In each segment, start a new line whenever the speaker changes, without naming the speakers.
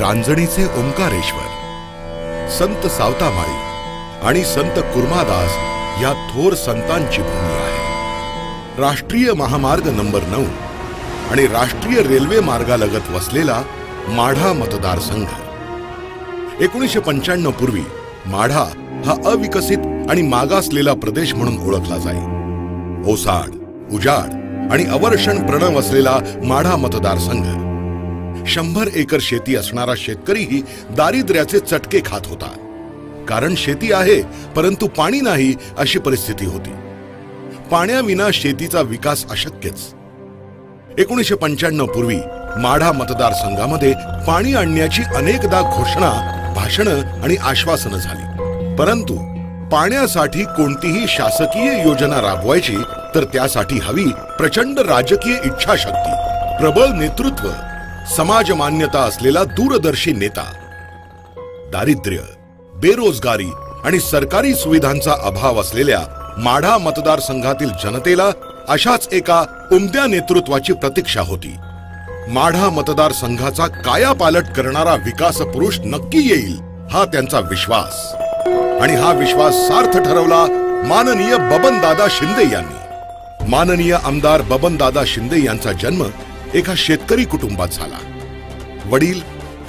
रांजणीचे ओंकारेश्वर, संत सावतामाळी आणि संत कुर्मादास या थोर संतांची भूमी आहे। राष्ट्रीय महामार्ग नंबर 9 आणि राष्ट्रीय रेल्वे मार्गालगत वसलेला माढा मतदारसंघ। 1995 पूर्वी माढा हा अविकसित आणि मागासलेला प्रदेश म्हणून ओळखला जाई। ओसाड, उजाड आणि अवर्षण प्रणव असलेला माढा मतदारसंघ 100 एकर शेती असणारा शेतकरीही दारिद्र्याचे चटके खात होता। कारण शेती आहे परंतु पाणी नाही अशी परिस्थिती होती। पाण्याविना शेतीचा विकास अशक्यच। 1995 पूर्वी माढा मतदारसंघामध्ये पाणी आणण्याची अनेकदा घोषणा, भाषणं आणि आश्वासनं झाली, परंतु पाण्यासाठी कोणतीही शासकीय योजना राबवायची तर त्यासाठी हवी प्रचंड राजकीय इच्छाशक्ती, प्रबळ नेतृत्व, समाज मान्यता असलेला दूरदर्शी नेता। दारिद्र्य, बेरोजगारी आणि सरकारी सुविधांचा अभाव असलेल्या माढा मतदारसंघातील जनतेला अशाच एका उमद्या नेतृत्वाची प्रतीक्षा होती। माढा मतदारसंघाचा कायापालट करणारा विकास पुरुष नक्की येईल हा त्यांचा विश्वास, आणि हा विश्वास सार्थ ठरवला माननीय बबनदादा शिंदे यांनी। माननीय आमदार बबनदादा शिंदे यांचा जन्म एका शेतकरी कुटुंबात झाला। वडील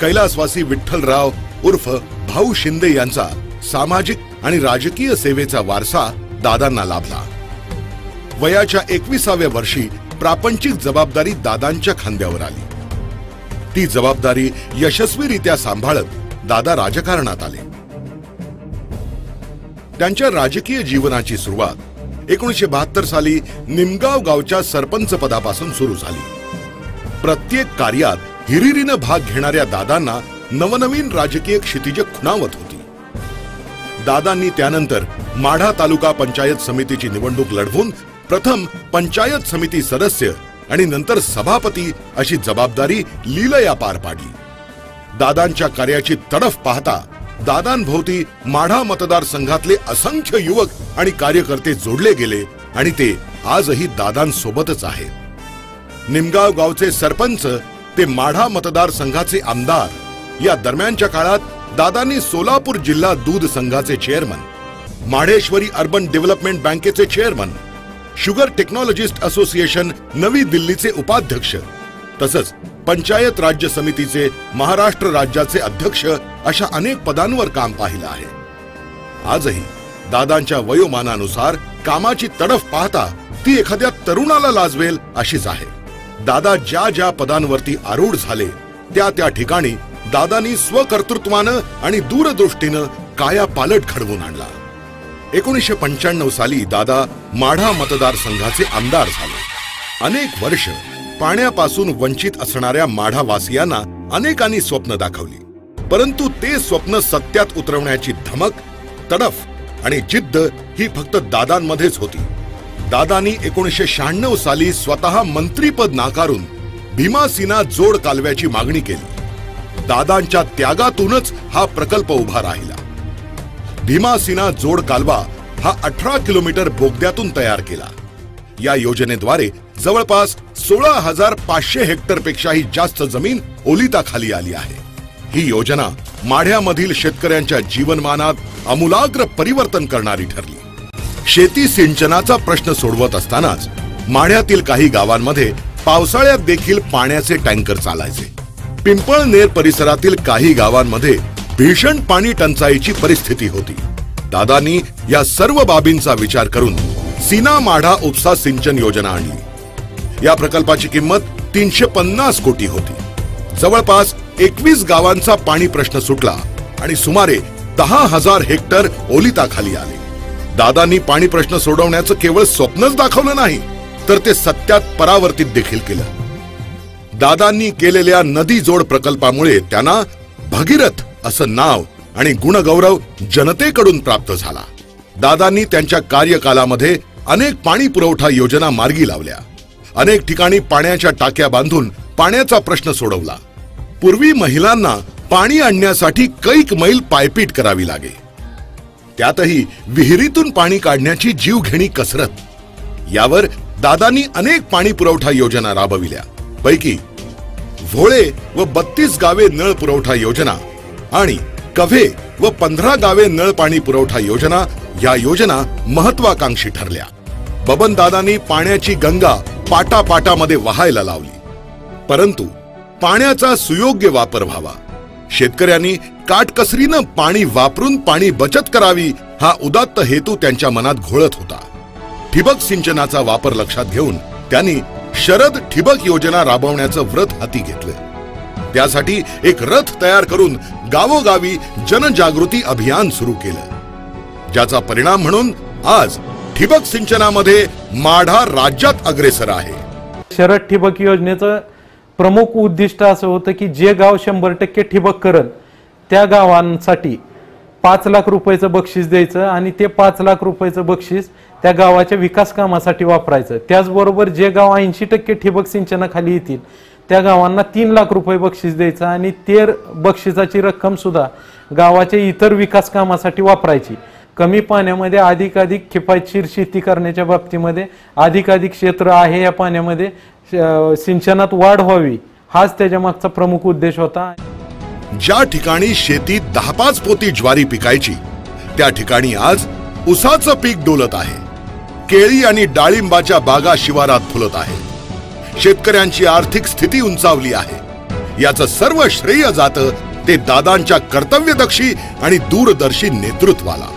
कैलासवासी विठ्ठलराव उर्फ भाऊ शिंदे यांचा सामाजिक आणि राजकीय सेवेचा वारसा दादांना लाभला। वयाच्या 21व्या वर्षी प्रापंचिक जबाबदारी दादांच्या खांद्यावर आली। ती जबाबदारी यशस्वीरित्या सांभाळत दादा राजकारणात आले। त्यांच्या राजकीय जीवनाची सुरुवात 1972 साली निमगाव गावच्या सरपंच पदापासून सुरू झाली। प्रत्येक कार्यात हिरिरीनं भाग घेणाऱ्या दादांना नवनवीन राजकीय क्षितिजे खुणावत होती। दादांनी त्यानंतर माढा तालुका पंचायत समितीची निवडणूक लढवून प्रथम पंचायत समिती सदस्य आणि नंतर सभापती अशी जबाबदारी लीलया पार पाडली। दादांच्या कार्याची तडफ पाहता दादांभोवती माढा मतदारसंघातले असंख्य युवक आणि कार्यकर्ते जोडले गेले आणि ते आजही दादांसोबतच आहेत। निमगाव गावचे सरपंच ते माढा मतदारसंघाचे आमदार या दरम्यानच्या काळात दादांनी सोलापूर जिल्हा दूध संघाचे चेअरमन, माढेश्वरी अर्बन डेव्हलपमेंट बँकेचे चेअरमन, शुगर टेक्नॉलॉजिस्ट असोसिएशन नवी दिल्लीचे उपाध्यक्ष तसंच पंचायत राज्य समितीचे महाराष्ट्र राज्याचे अध्यक्ष अशा अनेक पदांवर काम पाहिलं आहे। आजही दादांच्या वयोमानानुसार कामाची तडफ पाहता ती एखाद्या तरुणाला लाजवेल अशीच आहे। दादा ज्या ज्या पदांवरती आरूढ झाले त्या त्या ठिकाणी दादांनी स्वकर्तृत्वानं आणि दूरदृष्टीनं कायापालट घडवून आणला। 1995 साली दादा माढा मतदारसंघाचे आमदार झाले। अनेक वर्ष पाण्यापासून वंचित असणाऱ्या माढावासियांना अनेकांनी स्वप्न दाखवली, परंतु ते स्वप्न सत्यात उतरवण्याची धमक, तडफ आणि जिद्द ही फक्त दादांमध्येच होती। दादांनी 1996 साली स्वतः मंत्रीपद नाकारून भीमासीना जोड कालव्याची मागणी केली। दादांच्या त्यागातूनच हा प्रकल्प उभा राहिला। भीमासीना जोड कालवा हा 18 किलोमीटर बोगद्यातून तयार केला। या योजनेद्वारे जवळपास 16,500 हेक्टरपेक्षाही जास्त जमीन ओलिताखाली आली आहे। ही योजना माढ्यामधील शेतकऱ्यांच्या जीवनमानात आमूलाग्र परिवर्तन करणारी ठरली। शेती सिंचनाचा प्रश्न सोडवत असतानाच माढ्यातील काही गावांमध्ये पावसाळ्यात देखील पाण्याचे टँकर चालायचे। पिंपळनेर परिसरातील काही गावांमध्ये भीषण पाणी टंचाईची परिस्थिती होती। दादांनी या सर्व बाबींचा विचार करून सीना माढा उपसा सिंचन योजना आणली। या प्रकल्पाची किंमत 350 कोटी होती। जवळपास 21 गावांचा पाणी प्रश्न सुटला आणि सुमारे 10,000 हेक्टर ओलिताखाली आले। दादांनी पाणी प्रश्न सोडवण्याचं केवळ स्वप्नच दाखवलं नाही तर ते सत्यात परावर्तित देखील केलं। दादांनी केलेल्या नदी जोड प्रकल्पामुळे त्यांना भगीरथ असं नाव आणि गुणगौरव जनतेकडून प्राप्त झाला। दादांनी त्यांच्या कार्यकालामध्ये अनेक पाणी पुरवठा योजना मार्गी लावल्या। अनेक ठिकाणी पाण्याच्या टाक्या बांधून पाण्याचा प्रश्न सोडवला। पूर्वी महिलांना पाणी आणण्यासाठी कैक मैल पायपीट करावी लागे, त्यातही विहिरीतून पाणी काढण्याची जीवघेणी कसरत। यावर दादांनी अनेक पाणी पुरवठा योजना राबविल्या, पैकी भोळे व 32 गावे नळ पुरवठा योजना आणि कव्हे व 15 गावे नळ पाणी पुरवठा योजना या योजना महत्वाकांक्षी ठरल्या। बबनदादांनी पाण्याची गंगा पाटापाटामध्ये वाहायला लावली, परंतु पाण्याचा सुयोग्य वापर व्हावा, शेतकऱ्यांनी काटकसरीनं पाणी वापरून पाणी बचत करावी हा उदात्त हेतू त्यांच्या मनात घोळत होता। ठिबक सिंचनाचा वापर लक्षात घेऊन त्यांनी शरद ठिबक योजना राबवण्याचं व्रत हाती घेतलं। त्यासाठी एक रथ तयार करून गावोगावी जनजागृती अभियान सुरू केलं, ज्याचा परिणाम म्हणून आज ठिबक सिंचनामध्ये माढा राज्यात अग्रेसर आहे।
शरद ठिबक योजनेचं प्रमुख उद्दिष्ट असं होतं की जे गाव 100% ठिबक करल त्या गावांसाठी 5 लाख रुपयाचं बक्षीस द्यायचं आणि ते 5 लाख रुपयाचं बक्षीस त्या गावाच्या विकास कामासाठी वापरायचं। त्याचबरोबर जे गाव 80% ठिबक सिंचनाखाली येतील त्या गावांना 3 लाख रुपये बक्षीस द्यायचं आणि ते बक्षिसाची रक्कम सुद्धा गावाच्या इतर विकास कामासाठी वापरायची। कमी पाण्यामध्ये अधिकाधिक किफायतशीर शेती करण्याच्या बाबतीमध्ये अधिकाधिक क्षेत्र आहे या पाण्यामध्ये सिंचनात वाढ व्हावी हाच त्याच्या मागचा प्रमुख उद्देश होता।
ज्या ठिकाणी शेतीत 10-5 पोती ज्वारी पिकायची त्या ठिकाणी आज ऊसाचं पीक डोलत आहे। केळी आणि डाळिंबाच्या बागा शिवारात फुलत आहेत। शेतकऱ्यांची आर्थिक स्थिती उंचावली आहे। याचं सर्व श्रेय जातं ते दादांच्या कर्तव्यदक्षी आणि दूरदर्शी नेतृत्वाला।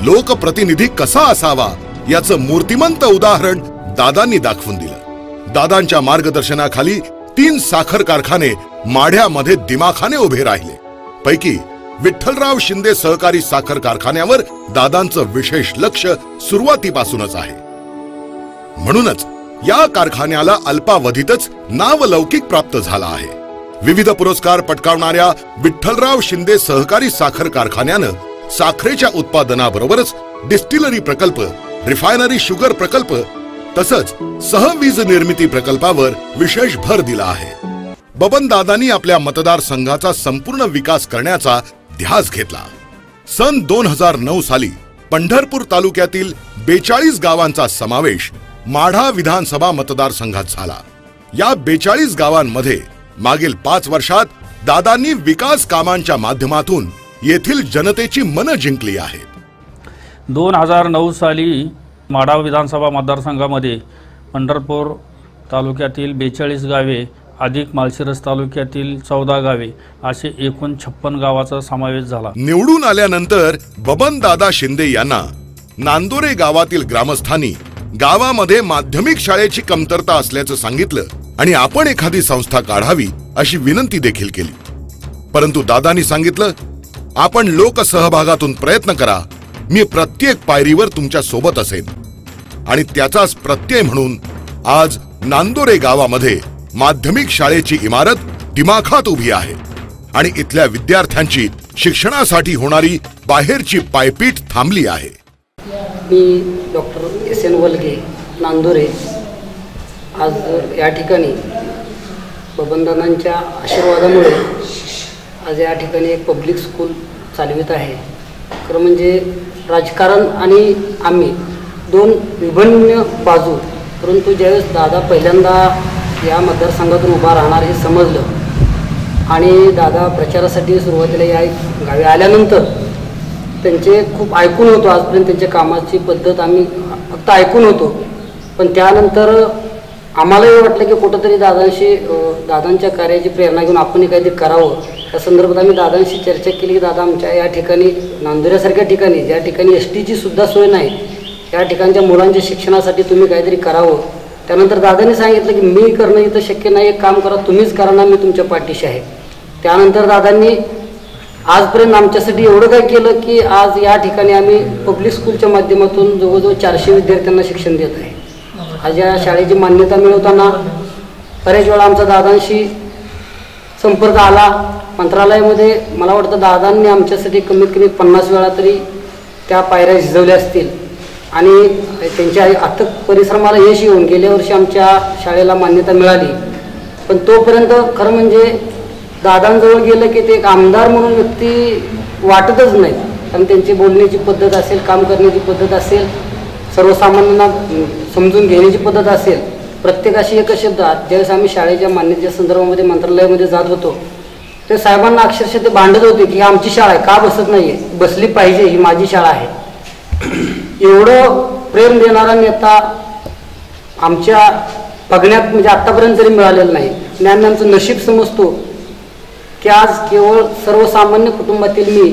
लोकप्रतिनिधी कसा असावा याचं मूर्तिमंत उदाहरण दादांनी दाखवून दिलं। दादांच्या मार्गदर्शनाखाली 3 साखर कारखाने माढ्यामध्ये दिमाखाने उभे राहिले। पैकी विठ्ठलराव शिंदे सहकारी साखर कारखान्यावर दादांचं विशेष लक्ष सुरुवातीपासूनच आहे। म्हणूनच या कारखान्याला अल्पावधीतच नावलौकिक प्राप्त झाला आहे। विविध पुरस्कार पटकावणाऱ्या विठ्ठलराव शिंदे सहकारी साखर कारखान्यानं साखरेच्या उत्पादनाबरोबरच डिस्टिलरी प्रकल्प, रिफायनरी शुगर प्रकल्प तसंच सहवीज निर्मिती प्रकल्पावर विशेष भर दिला आहे। बबनदादांनी आपल्या मतदारसंघाचा संपूर्ण विकास करण्याचा ध्यास घेतला। सन 2009 साली पंढरपूर तालुक्यातील 42 गावांचा समावेश माढा विधानसभा मतदारसंघात झाला। या 42 गावांमध्ये मागील 5 वर्षात दादांनी विकास कामांच्या माध्यमातून येथील जनतेची मनं जिंकली आहेत।
2009 साली माढा विधानसभा मतदारसंघामध्ये पंढरपूर तालुक्यातील 42 गावे अधिक माळशिरस तालुक्यातील 14 गावे असे एकूण 56 गावाचा समावेश झाला।
निवडून आल्यानंतर बबनदादा शिंदे यांना नांदोरे गावातील ग्रामस्थांनी गावामध्ये माध्यमिक शाळेची कमतरता असल्याचं सांगितलं आणि आपण एखादी संस्था काढावी अशी विनंती देखील केली। परंतु दादांनी सांगितलं, आपण लोकसहभागातून प्रयत्न करा, मी प्रत्येक पायरीवर तुमच्या सोबत असेन। आणि त्याचाच प्रत्यय म्हणून आज नांदोरे गावामध्ये माध्यमिक शाळेची इमारत दिमाखात उभी आहे आणि इथल्या विद्यार्थ्यांची शिक्षणासाठी होणारी बाहेरची पायपीट थांबली आहे।
मी डॉक्टर SN वलगे नांदोरे आज या ठिकाणी बबनदादांच्या आशीर्वादामुळे आज या ठिकाणी एक पब्लिक स्कूल चालवित आहे। खरं म्हणजे राजकारण आणि आम्ही 2 विभिन्न बाजू, परंतु ज्यावेळेस दादा पहिल्यांदा या मतदारसंघातून उभा राहणार हे समजलं आणि दादा प्रचारासाठी सुरुवातीला या गावी आल्यानंतर त्यांचे खूप ऐकून होतो। आजपर्यंत त्यांच्या कामाची पद्धत आम्ही फक्त ऐकून होतो, पण त्यानंतर आम्हालाही वाटलं की कुठंतरी दादांच्या कार्याची प्रेरणा घेऊन आपणही काहीतरी करावं। त्या संदर्भात आम्ही दादांशी चर्चा केली की दादा आमच्या या ठिकाणी नांदोऱ्यासारख्या ठिकाणी ज्या ठिकाणी STची सुद्धा सोय नाही त्या ठिकाणच्या मुलांच्या शिक्षणासाठी तुम्ही काहीतरी करावं। त्यानंतर दादांनी सांगितलं की मी करणं इथं शक्य नाही, एक काम करा तुम्हीच करा ना, मी तुमच्या पाठीशी आहे। त्यानंतर दादांनी आजपर्यंत आमच्यासाठी एवढं काय केलं की आज या ठिकाणी आम्ही पब्लिक स्कूलच्या माध्यमातून जवळजवळ 400 विद्यार्थ्यांना शिक्षण देत आहे। आज या शाळेची मान्यता मिळवताना बरेच वेळा आमचा दादांशी संपर्क आला। मंत्रालयामध्ये मला वाटतं दादांनी आमच्यासाठी कमीत कमी 50 वेळा तरी त्या पायऱ्या झिजवल्या असतील आणि त्यांच्या अथक परिश्रमाला यश येऊन गेल्या वर्षी आमच्या शाळेला मान्यता मिळाली। पण तोपर्यंत खरं म्हणजे दादांजवळ गेलं की ते एक आमदार म्हणून व्यक्ती वाटतच नाही, कारण त्यांची बोलण्याची पद्धत असेल, काम करण्याची पद्धत असेल, सर्वसामान्यांना समजून घेण्याची पद्धत असेल, प्रत्येकाशी एकच शब्दात ज्यावेळेस आम्ही शाळेच्या मान्यतेच्या संदर्भामध्ये मंत्रालयामध्ये जात होतो ते साहेबांना अक्षरशः ते भांडत होते की आमची शाळा आहे, का बसत नाही आहे, बसली पाहिजे, ही माझी शाळा आहे. एवढं प्रेम देणारा नेता आमच्या बघण्यात म्हणजे आत्तापर्यंत तरी मिळालेलं नाही. आणि आम्ही आमचं नशीब समजतो की आज केवळ सर्वसामान्य कुटुंबातील मी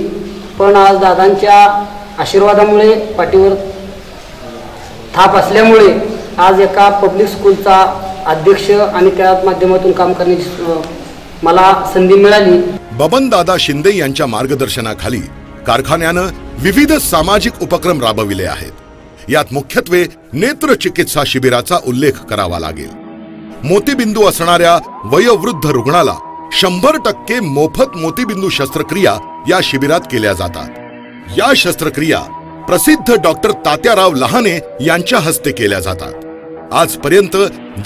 पण आज दादांच्या आशीर्वादामुळे पाठीवर थाप असल्यामुळे आज एका पब्लिक स्कूलचा अध्यक्ष आणि त्या माध्यमातून काम करण्याची मला संधी मिळाली.
बबनदादा शिंदे यांच्या मार्गदर्शनाखाली कारखान्यानं विविध सामाजिक उपक्रम राबविले आहेत. यात मुख्यत्वे नेत्र चिकित्सा शिबिराचा उल्लेख करावा लागेल. मोतीबिंदू असणाऱ्या वयोवृद्ध रुग्णाला 100% मोफत मोतीबिंदू शस्त्रक्रिया या शिबिरात केल्या जातात. या शस्त्रक्रिया प्रसिद्ध डॉक्टर तात्याराव लहाने यांच्या हस्ते केल्या जातात. आजपर्यंत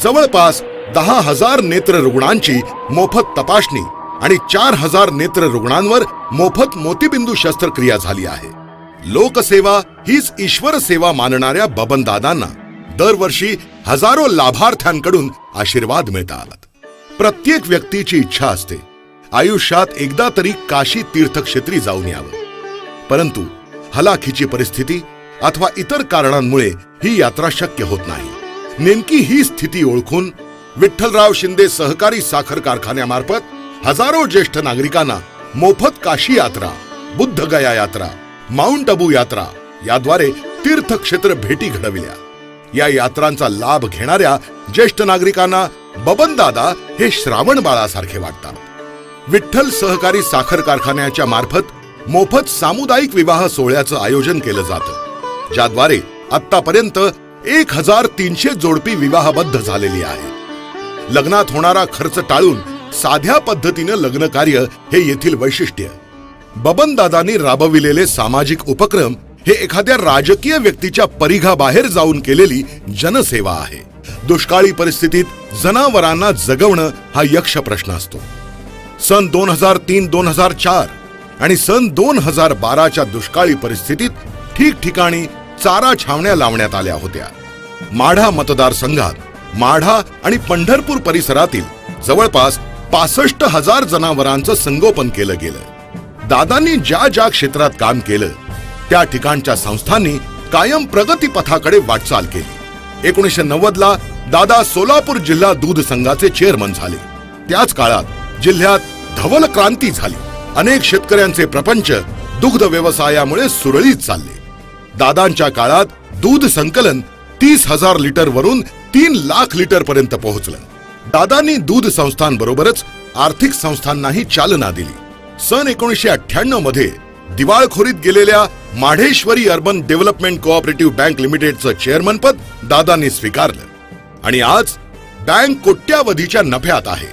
जवळपास 10,000 नेत्र रुग्णांची मोफत तपासणी आणि 4,000 नेत्र रुग्णांवर मोफत मोतीबिंदू शस्त्रक्रिया झाली आहे. लोकसेवा हीच ईश्वर सेवा मानणाऱ्या बबनदादांना दरवर्षी हजारो लाभार्थ्यांकडून आशीर्वाद मिळतात. प्रत्येक व्यक्तीची इच्छा असते आयुष्यात एकदा तरी काशी तीर्थक्षेत्री जाऊन यावं, परंतु हलाखीची परिस्थिती अथवा इतर कारणांमुळे ही यात्रा शक्य होत नाही. नेमकी ही स्थिती ओळखून विठ्ठलराव शिंदे सहकारी साखर कारखान्यामार्फत हजारो ज्येष्ठ नागरिकांना मोफत काशी यात्रा, बुद्धगया यात्रा, माउंट आबू यात्रा याद्वारे तीर्थक्षेत्र भेटी घडविल्या. या यात्रांचा लाभ घेणाऱ्या ज्येष्ठ नागरिकांना बबनदादा हे श्रावण बाळासारखे वाटतात. विठ्ठल सहकारी साखर कारखान्याच्या मार्फत मोफत सामुदायिक विवाह सोहळ्याचं आयोजन केलं जातं, ज्याद्वारे आतापर्यंत 1,300 जोडपी विवाहबद्ध झालेली आहेत. लग्नात होणारा खर्च टाळून साध्या पद्धतीनं लग्न कार्य हे येथील वैशिष्ट्य. बबनदादांनी राबविलेले सामाजिक उपक्रम हे एखाद्या राजकीय व्यक्तीच्या परिघाबाहेर जाऊन केलेली जनसेवा आहे. दुष्काळी परिस्थितीत जनावरांना जगवणं हा यक्ष प्रश्न असतो. सन 2003-2004 आणि सन 2012च्या दुष्काळी परिस्थितीत ठिकठिकाणी चारा छावण्या लावण्यात आल्या होत्या. माढा मतदारसंघात माढा आणि पंढरपूर परिसरातील जवळपास 65,000 जनावरांचं संगोपन केलं गेलं. दादांनी ज्या ज्या क्षेत्रात काम केलं त्या ठिकाणच्या संस्थांनी कायम प्रगतीपथाकडे वाटचाल केली. 1990ला दादा सोलापूर जिल्हा दूध संघाचे चेअरमन झाले. त्याच काळात जिल्ह्यात धवल क्रांती झाली. अनेक शेतकऱ्यांचे प्रपंच दुग्ध व्यवसायामुळे सुरळीत चालले. दादांच्या काळात दूध संकलन 30,000 लिटर वरून 3 लाख लिटर पर्यंत पोहोचलं. दादांनी दूध संस्थांबरोबरच आर्थिक संस्थांनाही चालना दिली. सन 1998 मध्ये दिवाळखोरीत गेलेल्या माढेश्वरी अर्बन डेव्हलपमेंट कोऑपरेटिव्ह बँक लिमिटेडचं चेअरमनपद दादांनी स्वीकारलं आणि आज बँक कोट्यावधीच्या नफ्यात आहे.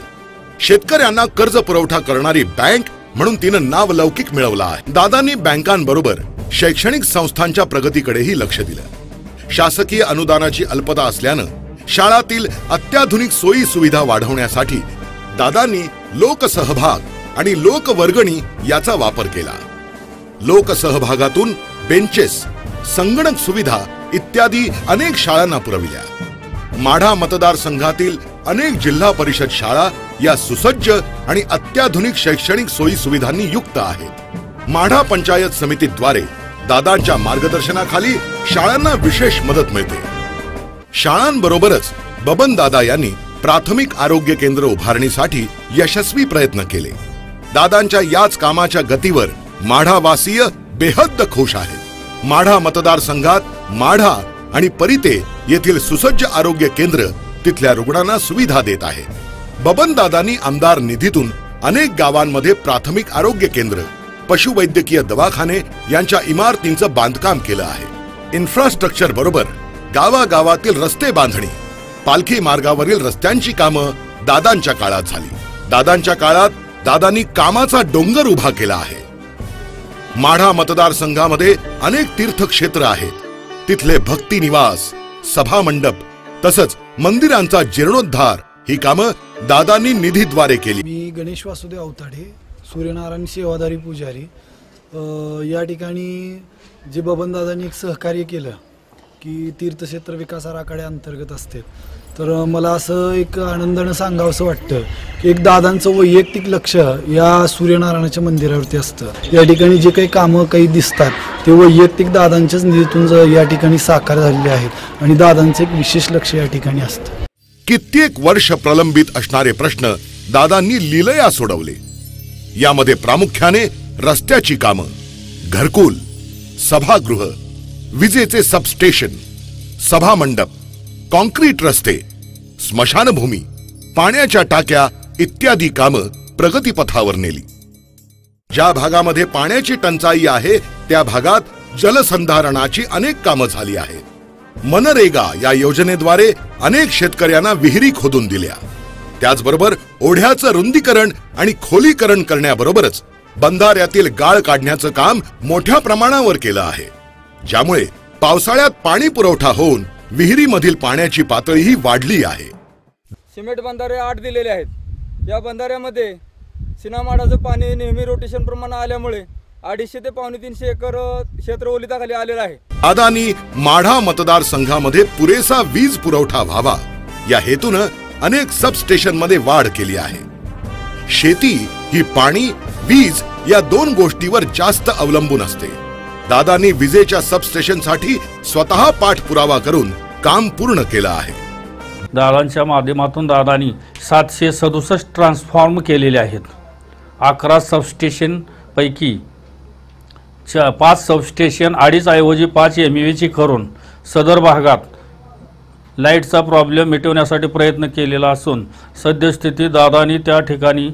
शेतकऱ्यांना कर्ज पुरवठा करणारी बँक म्हणून तिनं नावलौकिक मिळवला आहे. दादांनी बँकांबरोबर शैक्षणिक संस्थांच्या प्रगतीकडेही लक्ष दिलं. शासकीय अनुदानाची अल्पता असल्यानं शाळातील अत्याधुनिक सोयी सुविधा वाढवण्यासाठी दादांनी लोकसहभाग आणि लोकवर्गणी याचा वापर केला. लोकसहभागातून बेंचेस, संगणक सुविधा इत्यादी अनेक शाळांना पुरविल्या. माढा मतदारसंघातील अनेक जिल्हा परिषद शाळा या सुसज्ज आणि अत्याधुनिक शैक्षणिक सोयी सुविधांनी युक्त आहेत. माढा पंचायत समितीद्वारे दादांच्या मार्गदर्शनाखाली शाळांना विशेष मदत मिळते. शाळांबरोबरच बबनदादा यांनी प्राथमिक आरोग्य केंद्र उभारणीसाठी यशस्वी प्रयत्न केले. दादांच्या याच कामाच्या गतीवर माढावासीय बेहद्द खुश आहेत. माढा मतदारसंघात माढा आणि परिते येथील सुसज्ज आरोग्य केंद्र तिथल्या रुग्णांना सुविधा देत आहे. बबनदादांनी आमदार निधीतून अनेक गावांमध्ये प्राथमिक आरोग्य केंद्र, पशुवैद्यकीय दवाखाने यांच्या इमारतींचं बांधकाम केलं आहे. इन्फ्रास्ट्रक्चर बरोबर गावागावातील रस्ते बांधणी, पालखी मार्गावरील रस्त्यांची कामं दादांच्या काळात झाली. दादांच्या काळात दादांनी कामाचा डोंगर उभा केला आहे. माढा मतदारसंघामध्ये अनेक तीर्थक्षेत्र आहेत. तिथले भक्ती निवास, सभा मंडप तसंच मंदिरांचा जीर्णोद्धार ही कामं दादांनी निधीद्वारे केली.
मी गणेश वासुदेव अवताडे, सूर्यनारायण सेवाधारी पुजारी. या ठिकाणी जे बबनदादांनी एक सहकार्य केलं की तीर्थक्षेत्र विकास आराखड्या अंतर्गत असते तर मला असं एक आनंदानं सांगावंसं वाटतं की एक दादांचं वैयक्तिक लक्ष या सूर्यनारायणाच्या मंदिरावरती असतं। या ठिकाणी जे काही कामं काही दिसतात ते वैयक्तिक दादांच्याच निधीतून या ठिकाणी साकार झालेले आहेत आणि दादांचं एक विशेष लक्ष या ठिकाणी असतं।
कित्येक वर्ष प्रलंबित असणारे प्रश्न दादांनी लीलया सोडवले। यामध्ये प्रामुख्याने रस्त्याची कामं, घरकुल, सभागृह, विजेचे सबस्टेशन, सभामंडप, कॉन्क्रीट रस्ते, स्मशानभूमी, पाण्याच्या टाक्या इत्यादी कामं प्रगतीपथावर नेली। ज्या भागामध्ये पाण्याची टंचाई आहे त्या भागात जलसंधारणाची अनेक कामं झाली आहेत। मनरेगा या योजनेद्वारे अनेक शेतकऱ्यांना विहिरी खोदून दिल्या। त्याचबरोबर ओढ्याचं रुंदीकरण आणि खोलीकरण करण्याबरोबरच बंधाऱ्यातील गाळ काढण्याचं काम मोठ्या प्रमाणावर केलं आहे, ज्यामुळे पावसाळ्यात पाणी पुरवठा होऊन विहिरीमधील पाण्याची पातळीही वाढली आहे।
सिमेंट बंधारे 8 दिलेले आहेत। या बंधाऱ्यामध्ये सिनामाडाचं पाणी नेहमी रोटेशन प्रमाणे आल्यामुळे 250 ते 350 एकर क्षेत्र ओलिताखाली आलेलं आहे।
अदानी माढा मतदारसंघामध्ये पुरेसा वीज पुरवठा व्हावा या हेतूनं अनेक सबस्टेशनमध्ये वाढ केली आहे। शेती ही पाणी, वीज या दोन गोष्टीवर जास्त अवलंबून असते। दादांनी विजेच्या सबस्टेशनसाठी स्वतः पाठपुरावा करून काम पूर्ण केलं आहे।
दादांच्या माध्यमातून दादांनी 767 ट्रान्सफॉर्म केलेले आहेत। 11 सबस्टेशन पैकी 5 सबस्टेशन 2.5 ऐवजी 5 MVA करून सदर भागात लाईटचा प्रॉब्लेम मिटवण्यासाठी प्रयत्न केलेला असून सद्यस्थिती दादांनी त्या ठिकाणी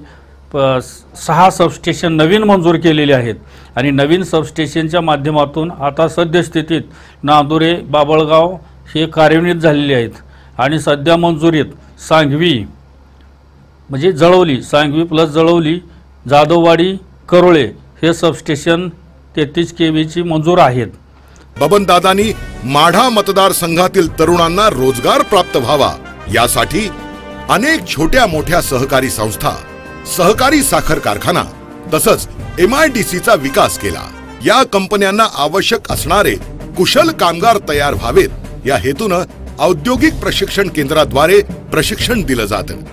6 सबस्टेशन नवीन मंजूर केलेले आहेत आणि नवीन सबस्टेशनच्या माध्यमातून आता सद्यस्थितीत नांदुरे, बाबळगाव हे कार्यान्वित झालेले आहेत आणि सध्या मंजुरीत सांगवी म्हणजे जळवली, सांगवी प्लस जळवली, जाधववाडी, करोळे हे सबस्टेशन 33 kVची मंजूर आहेत।
बबनदादांनी माढा मतदारसंघातील तरुणांना रोजगार प्राप्त व्हावा यासाठी अनेक छोट्या मोठ्या सहकारी संस्था, सहकारी साखर कारखाना तसंच MIDCचा विकास केला। या कंपन्यांना आवश्यक असणारे कुशल कामगार तयार व्हावेत या हेतूनं औद्योगिक प्रशिक्षण केंद्राद्वारे प्रशिक्षण दिलं जातं।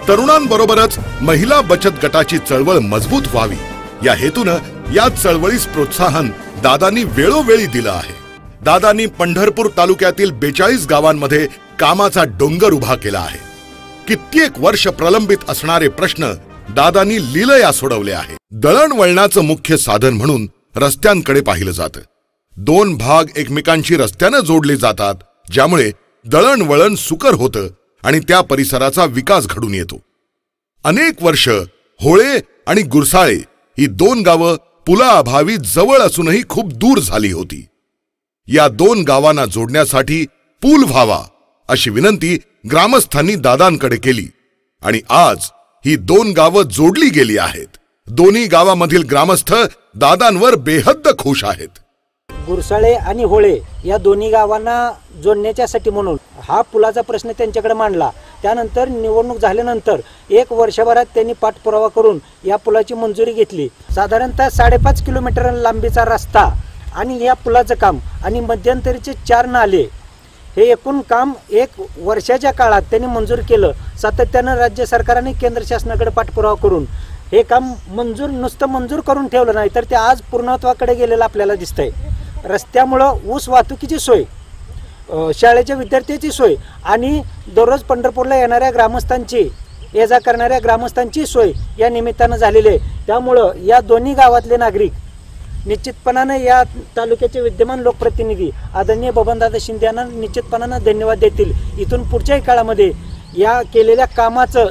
तरुणांबरोबरच महिला बचत गटाची चळवळ मजबूत व्हावी या हेतूनं या चळवळीस प्रोत्साहन दादांनी वेळोवेळी दिलं आहे। दादांनी पंढरपूर तालुक्यातील 42 गावांमध्ये कामाचा डोंगर उभा केला आहे। कित्येक वर्ष प्रलंबित असणारे प्रश्न दादांनी लीलया सोडवले आहे। दळणवळणाचं मुख्य साधन म्हणून रस्त्यांकडे पाहिलं जातं। 2 भाग एकमेकांशी रस्त्यानं जोडले जातात, ज्यामुळे दळणवळण सुकर होतं आणि त्या परिसराचा विकास घडून येतो। अनेक वर्ष होळे आणि गुरसाळे ही 2 गावं पुलाअभावी जवळ असूनही खूप दूर झाली होती। या 2 गावांना जोडण्यासाठी पूल व्हावा अशी विनंती ग्रामस्थांनी दादांकडे केली आणि आज ही 2 गावं जोडली गेली आहेत। दोन्ही गावामधील ग्रामस्थ दादांवर बेहद्द खुश आहेत।
गुरसाळे आणि होळे या दोन्ही गावांना जोडण्याच्यासाठी म्हणून हा पुलाचा प्रश्न त्यांच्याकडे मांडला। त्यानंतर निवडणूक झाल्यानंतर 1 वर्षभरात त्यांनी पाठपुरावा करून या पुलाची मंजुरी घेतली। साधारणतः 5.5 किलोमीटर लांबीचा रस्ता आणि या पुलाचं काम आणि मध्यंतरीचे 4 नाले हे एकूण काम 1 वर्षाच्या काळात त्यांनी मंजूर केलं। सातत्यानं राज्य सरकारने केंद्र शासनाकडे पाठपुरावा करून हे काम नुसतं मंजूर करून ठेवलं नाही तर ते आज पूर्णत्वाकडे गेलेलं आपल्याला दिसतंय। रस्त्यामुळं ऊस वाहतुकीची सोय, शाळेच्या विद्यार्थ्यांची सोय आणि दररोज पंढरपूरला येणाऱ्या ग्रामस्थांची, ये जा करणाऱ्या ग्रामस्थांची सोय या निमित्तानं झालेली आहे। त्यामुळं या दोन्ही गावातले नागरिक निश्चितपणानं या तालुक्याचे विद्यमान लोकप्रतिनिधी आदरणीय बबनदादा शिंदे यांना निश्चितपणानं धन्यवाद देतील। इथून पुढच्याही काळामध्ये या केलेल्या कामाचं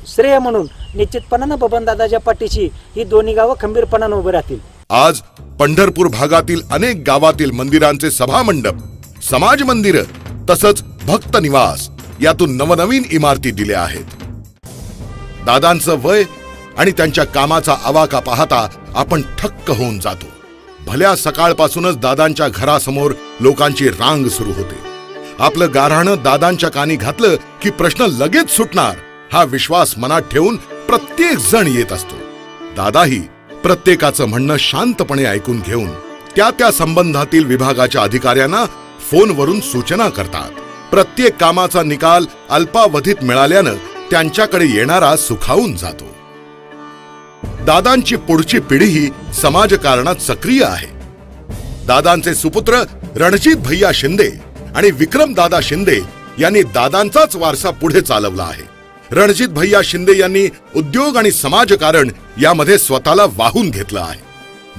श्रेय म्हणून निश्चितपणानं बबनदादाच्या पाठीशी ही दोन्ही गावं खंबीरपणानं उभे राहतील।
आज पंढरपूर भागातील अनेक गावातील मंदिरांचे सभामंडप, समाज मंदिर तसंच भक्त निवास यातून नवनवीन इमारती दिल्या आहेत। दादांचं वय आणि त्यांच्या कामाचा आवाका पाहता आपण थक्क होऊन जातो। भल्या सकाळपासूनच दादांच्या घरासमोर लोकांची रांग सुरू होते। आपलं गाऱ्हाणं दादांच्या कानी घातलं की प्रश्न लगेच सुटणार हा विश्वास मनात ठेवून प्रत्येक जण येत असतो। दादाही प्रत्येकाचं म्हणणं शांतपणे ऐकून घेऊन त्या संबंधातील विभागाच्या अधिकाऱ्यांना फोनवरून सूचना करतात। प्रत्येक कामाचा निकाल अल्पावधीत मिळाल्यानं त्यांच्याकडे येणारा सुखावून जातो. दादांची पुढची पिढीही समाजकारणात सक्रिय आहे. दादांचे सुपुत्र रणजित भैया शिंदे आणि विक्रम दादा शिंदे यांनी दादांचाच वारसा पुढे चालवला आहे. रणजित भैया शिंदे यांनी उद्योग आणि समाजकारण यामध्ये स्वतःला वाहून घेतलं आहे.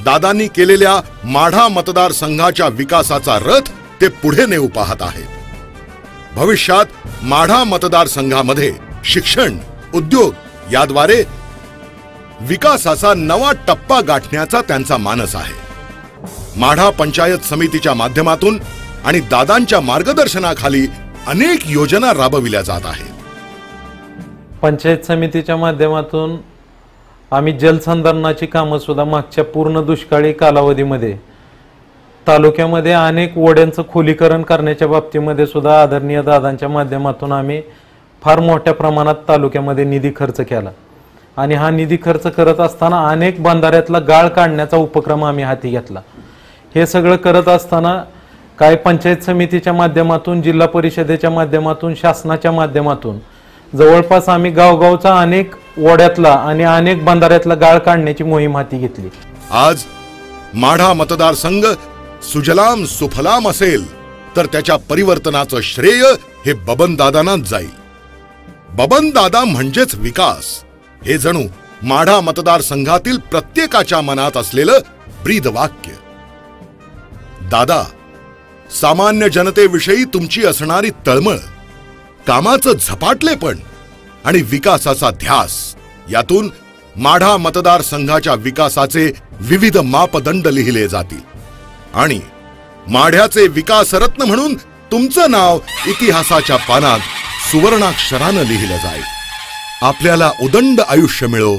दादांनी केलेल्या माढा मतदारसंघाच्या विकासाचा रथ ते पुढे नेऊ पाहत आहेत. भविष्यात माढा मतदारसंघामध्ये शिक्षण, उद्योग याद्वारे विकासाचा नवा टप्पा गाठण्याचा त्यांचा मानस आहे. माढा पंचायत समितीच्या माध्यमातून आणि दादांच्या मार्गदर्शनाखाली अनेक योजना राबविल्या जात आहेत.
पंचायत समितीच्या माध्यमातून आम्ही जलसंधारणाची कामं सुद्धा मागच्या पूर्ण दुष्काळी कालावधीमध्ये तालुक्यामध्ये अनेक ओढ्यांचं खोलीकरण करण्याच्या बाबतीमध्ये सुद्धा आदरणीय दादांच्या माध्यमातून आम्ही फार मोठ्या प्रमाणात तालुक्यामध्ये निधी खर्च केला आणि हा निधी खर्च करत असताना अनेक बंधाऱ्यातला गाळ काढण्याचा उपक्रम आम्ही हाती घेतला. हे सगळं करत असताना काय पंचायत समितीच्या माध्यमातून, जिल्हा परिषदेच्या माध्यमातून, शासनाच्या माध्यमातून जवळपास आम्ही गावगावचा अनेक ओढ्यातला आणि अनेक बंधाऱ्यातला गाळ काढण्याची मोहीम हाती घेतली.
आज माढा मतदारसंघ सुजलाम सुफलाम असेल तर त्याच्या परिवर्तनाचं श्रेय हे बबनदादांनाच जाईल. बबनदादा म्हणजेच विकास हे जणू माढा मतदारसंघातील प्रत्येकाच्या मनात असलेलं ब्रीदवाक्य. दादा, सामान्य जनतेविषयी तुमची असणारी तळमळ, कामाचं झपाटलेपण आणि विकासाचा ध्यास यातून माढा मतदारसंघाच्या विकासाचे विविध मापदंड लिहिले जातील आणि माढ्याचे विकासरत्न म्हणून तुमचं नाव इतिहासाच्या पानात सुवर्णाक्षरानं लिहिलं जाईल. आपल्याला उदंड आयुष्य मिळो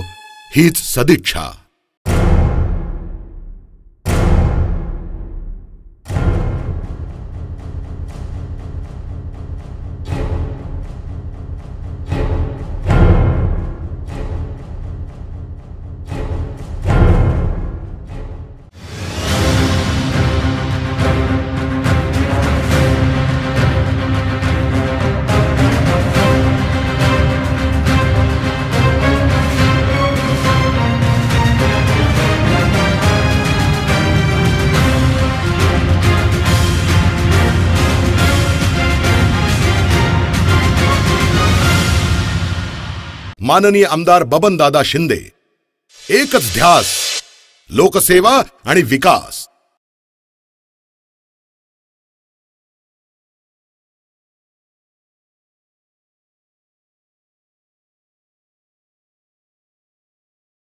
हीच सदिच्छा. माननीय आमदार बबनदादा शिंदे, एकच ध्यास, लोकसेवा आणि विकास.